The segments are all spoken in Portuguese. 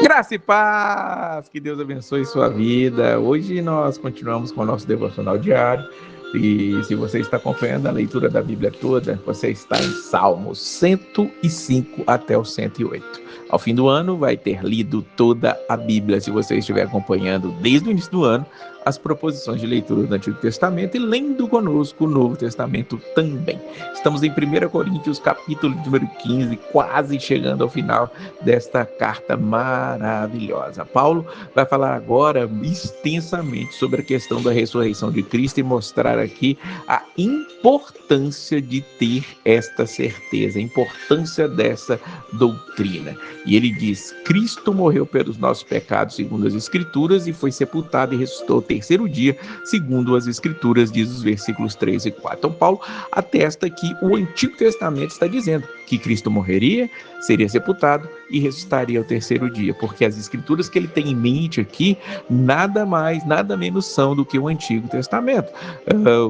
Graça e paz, que Deus abençoe sua vida. Hoje nós continuamos com o nosso devocional diário e se você está acompanhando a leitura da Bíblia toda, você está em Salmos 105 até o 108. Ao fim do ano vai ter lido toda a Bíblia, se você estiver acompanhando desde o início do ano as proposições de leitura do Antigo Testamento e lendo conosco o Novo Testamento também. Estamos em 1 Coríntios, capítulo número 15, quase chegando ao final desta carta maravilhosa. Paulo vai falar agora extensamente sobre a questão da ressurreição de Cristo e mostrar aqui a importância de ter esta certeza, a importância dessa doutrina. E ele diz: Cristo morreu pelos nossos pecados segundo as Escrituras e foi sepultado e ressuscitou ao terceiro dia segundo as Escrituras, diz os versículos 3 e 4. Então Paulo atesta que o Antigo Testamento está dizendo que Cristo morreria, seria sepultado e ressuscitaria ao terceiro dia, porque as Escrituras que ele tem em mente aqui nada mais, nada menos são do que o Antigo Testamento.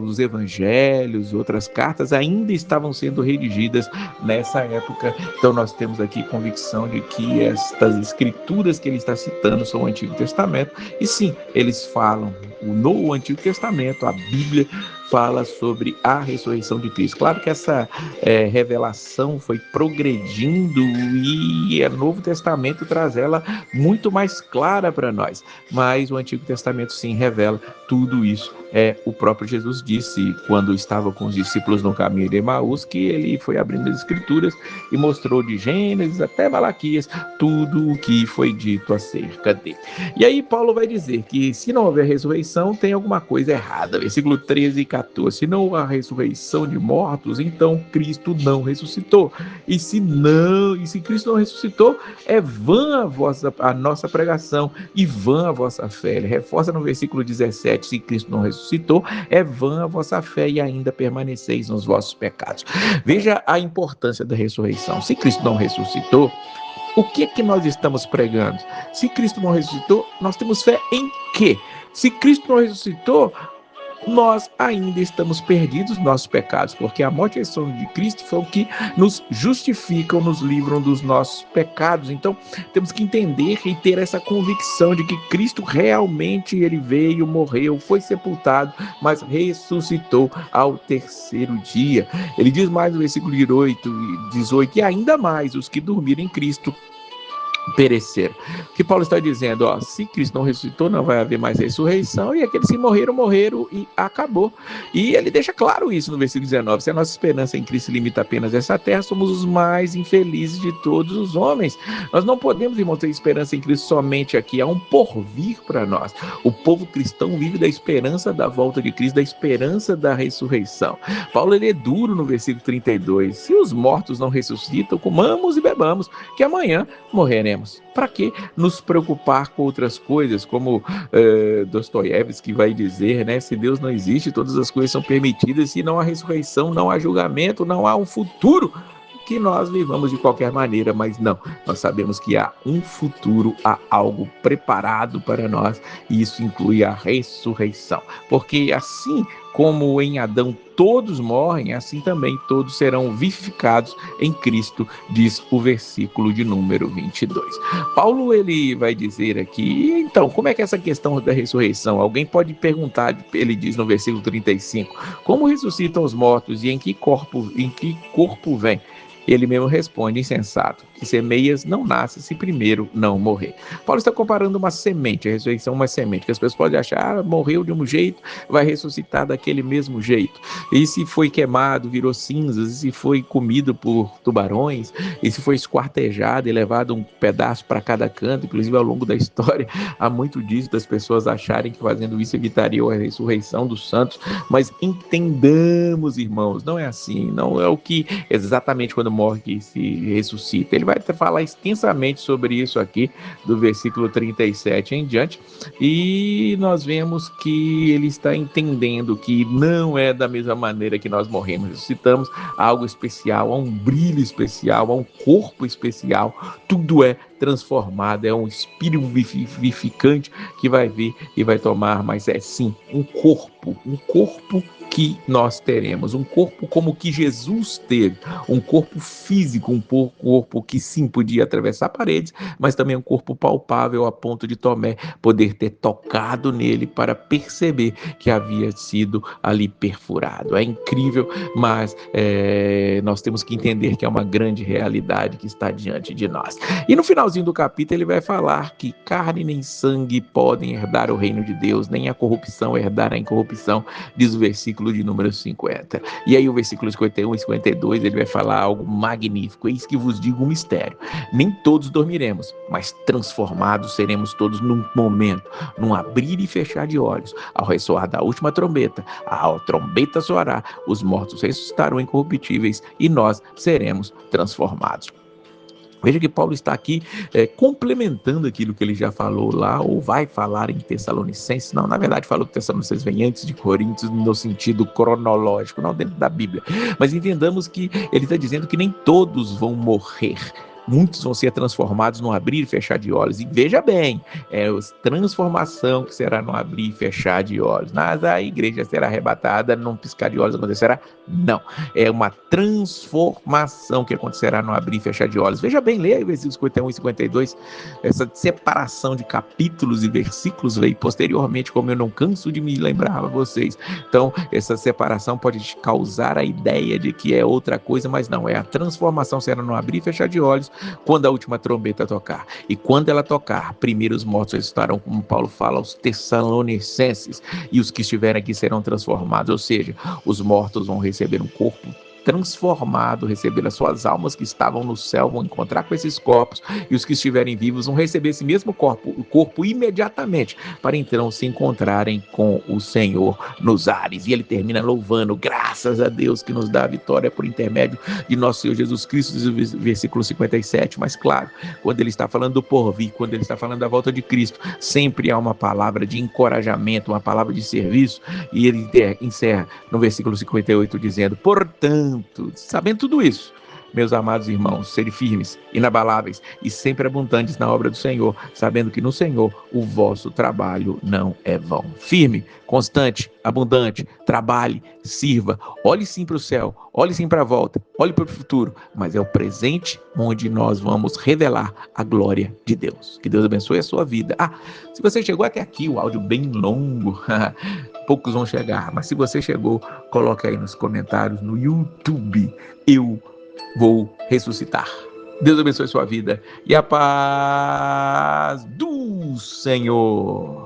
Os evangelhos, outras cartas ainda estavam sendo redigidas nessa época, então nós temos aqui convicção de que estas Escrituras que ele está citando são o Antigo Testamento, e sim, eles falam, no Antigo Testamento, a Bíblia fala sobre a ressurreição de Cristo. Claro que essa revelação foi progredindo e o Novo Testamento traz ela muito mais clara para nós, mas o Antigo Testamento sim revela tudo isso. O próprio Jesus disse, quando estava com os discípulos no caminho de Emaús, que ele foi abrindo as Escrituras e mostrou de Gênesis até Malaquias tudo o que foi dito acerca dele. E aí Paulo vai dizer que se não houver ressurreição, tem alguma coisa errada. Versículo 13 e 14. Se não há ressurreição de mortos, então Cristo não ressuscitou. E se Cristo não ressuscitou, é vã a nossa pregação e vã a vossa fé. Ele reforça no versículo 17, se Cristo não ressuscitou, é vã a vossa fé e ainda permaneceis nos vossos pecados. Veja a importância da ressurreição. Se Cristo não ressuscitou, o que é que nós estamos pregando? Se Cristo não ressuscitou, nós temos fé em quê? Se Cristo não ressuscitou, nós ainda estamos perdidos nos nossos pecados, porque a morte e a ressurreição de Cristo foi o que nos justificam, nos livram dos nossos pecados. Então, temos que entender e ter essa convicção de que Cristo realmente ele veio, morreu, foi sepultado, mas ressuscitou ao terceiro dia. Ele diz mais no versículo 18, e ainda mais os que dormiram em Cristo pereceram. O que Paulo está dizendo, se Cristo não ressuscitou, não vai haver mais ressurreição, e aqueles que morreram e acabou. E ele deixa claro isso no versículo 19, se a nossa esperança em Cristo se limita apenas a essa terra, somos os mais infelizes de todos os homens. Nós não podemos, irmãos, ter esperança em Cristo somente aqui, há um porvir para nós. O povo cristão vive da esperança da volta de Cristo, da esperança da ressurreição. Paulo ele é duro no versículo 32, se os mortos não ressuscitam, comamos e bebamos, que amanhã morreremos. Para que nos preocupar com outras coisas, como Dostoiévski vai dizer, né? Se Deus não existe, todas as coisas são permitidas, se não há ressurreição, não há julgamento, não há um futuro que nós vivamos de qualquer maneira, mas não, nós sabemos que há um futuro, há algo preparado para nós, e isso inclui a ressurreição, porque assim como em Adão todos morrem, assim também todos serão vivificados em Cristo, diz o versículo de número 22. Paulo ele vai dizer aqui, então, como é que é essa questão da ressurreição? Alguém pode perguntar, ele diz no versículo 35, como ressuscitam os mortos e em que corpo vem? Ele mesmo responde, insensato, que semeias não nasce se primeiro não morrer. Paulo está comparando uma semente, a ressurreição é uma semente, que as pessoas podem achar, morreu de um jeito, vai ressuscitar daquele mesmo jeito. E se foi queimado, virou cinzas, e se foi comido por tubarões, e se foi esquartejado e levado um pedaço para cada canto, inclusive ao longo da história, há muito disso das pessoas acharem que fazendo isso evitariam a ressurreição dos santos, mas entendamos, irmãos, não é assim, não é o que exatamente quando morre que se ressuscita. Ele vai falar extensamente sobre isso aqui, do versículo 37 em diante, e nós vemos que ele está entendendo que não é da mesma maneira que nós morremos, ressuscitamos, há algo especial, há um brilho especial, há um corpo especial, tudo é transformado, é um espírito vivificante que vai vir e vai tomar, mas é sim um corpo que nós teremos, um corpo como que Jesus teve, um corpo físico, um corpo que sim podia atravessar paredes, mas também um corpo palpável a ponto de Tomé poder ter tocado nele para perceber que havia sido ali perfurado. É incrível, mas nós temos que entender que é uma grande realidade que está diante de nós. E no finalzinho do capítulo ele vai falar que carne nem sangue podem herdar o reino de Deus, nem a corrupção herdar a incorrupção, diz o versículo de número 50. E aí o versículo 51 e 52 ele vai falar algo magnífico: eis que vos digo um mistério, nem todos dormiremos, mas transformados seremos todos num momento, num abrir e fechar de olhos, ao ressoar da última trombeta. A trombeta soará, os mortos ressuscitarão incorruptíveis e nós seremos transformados. Veja que Paulo está aqui complementando aquilo que ele já falou lá, ou vai falar em Tessalonicenses. Não, na verdade falou que Tessalonicenses vem antes de Coríntios no sentido cronológico, não dentro da Bíblia. Mas entendamos que ele está dizendo que nem todos vão morrer. Muitos vão ser transformados no abrir e fechar de olhos. E veja bem, é a transformação que será no abrir e fechar de olhos. Mas a igreja será arrebatada, num piscar de olhos acontecerá? Não. É uma transformação que acontecerá no abrir e fechar de olhos. Veja bem, leia aí versículos 51 e 52. Essa separação de capítulos e versículos veio posteriormente, como eu não canso de me lembrar a vocês. Então, essa separação pode te causar a ideia de que é outra coisa, mas não. É a transformação será no abrir e fechar de olhos, quando a última trombeta tocar. E quando ela tocar, primeiro os mortos ressuscitarão, como Paulo fala aos Tessalonicenses, e os que estiverem aqui serão transformados. Ou seja, os mortos vão receber um corpo transformado, receber as suas almas que estavam no céu, vão encontrar com esses corpos, e os que estiverem vivos vão receber esse mesmo corpo imediatamente, para então se encontrarem com o Senhor nos ares. E ele termina louvando, graças a Deus que nos dá a vitória por intermédio de nosso Senhor Jesus Cristo, diz o versículo 57. Mas claro, quando ele está falando do porvir, quando ele está falando da volta de Cristo, sempre há uma palavra de encorajamento, uma palavra de serviço, e ele encerra no versículo 58 dizendo: portanto, sabendo tudo isso, meus amados irmãos, serem firmes, inabaláveis e sempre abundantes na obra do Senhor, sabendo que no Senhor o vosso trabalho não é vão. Firme, constante, abundante, trabalhe, sirva, olhe sim para o céu, olhe sim para a volta, olhe para o futuro, mas é o presente onde nós vamos revelar a glória de Deus. Que Deus abençoe a sua vida. Se você chegou até aqui, o áudio bem longo, poucos vão chegar, mas se você chegou, coloque aí nos comentários no YouTube: eu vou ressuscitar. Deus abençoe a sua vida e a paz do Senhor.